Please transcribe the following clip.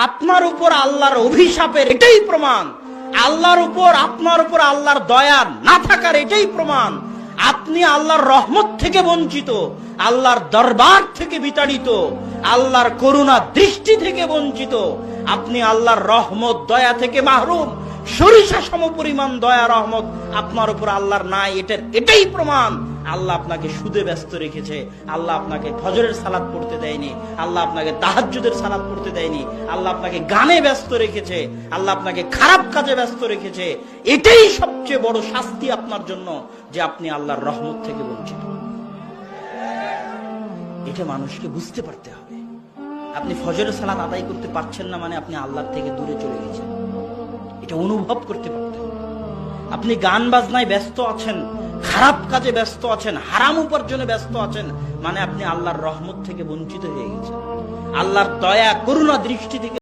আপনার উপর আল্লাহর অভিশাপের এটাই প্রমাণ, আল্লাহর উপর আপনার উপর আল্লাহর দয়া না থাকার এটাই প্রমাণ। আপনি আল্লাহর রহমত থেকে বঞ্চিত, আল্লাহর দরবার থেকে বিতাড়িত, আল্লাহর করুণা দৃষ্টি থেকে বঞ্চিত। আপনি আল্লাহর রহমত দয়া থেকে মাহরুম। সরিষা সমপরিমাণ দয়া রহমত আপনার উপর আল্লাহর নাই, এটাই প্রমাণ। আল্লাহ আপনাকে সুদে ব্যস্ত রেখেছে, আল্লাহ আপনাকে ফজরের সালাত পড়তে দেয়নি, আল্লাহ আপনাকে তাহাজ্জুদের সালাত পড়তে দেয়নি, আল্লাহ আপনাকে গানে ব্যস্ত রেখেছে, আল্লাহ আপনাকে খারাপ কাজে ব্যস্ত রেখেছে। এটাই সবচেয়ে বড় শাস্তি আপনার জন্য, যে আপনি আল্লাহর রহমত থেকে বঞ্চিত। এটা মানুষকে বুঝতে পারতে হবে। আপনি ফজরের সালাত আদায় করতে পারছেন না মানে আপনি আল্লাহর থেকে দূরে চলে গেছেন, এটা অনুভব করতে পারতে হবে। আপনি গান বাজনায় ব্যস্ত আছেন, খারাপ কাজে ব্যস্ত আছেন, হারাম উপার্জনে ব্যস্ত আছেন, মানে আপনি আল্লাহর রহমত থেকে বঞ্চিত হয়ে গেছেন, আল্লাহর দয়া করুণা দৃষ্টি থেকে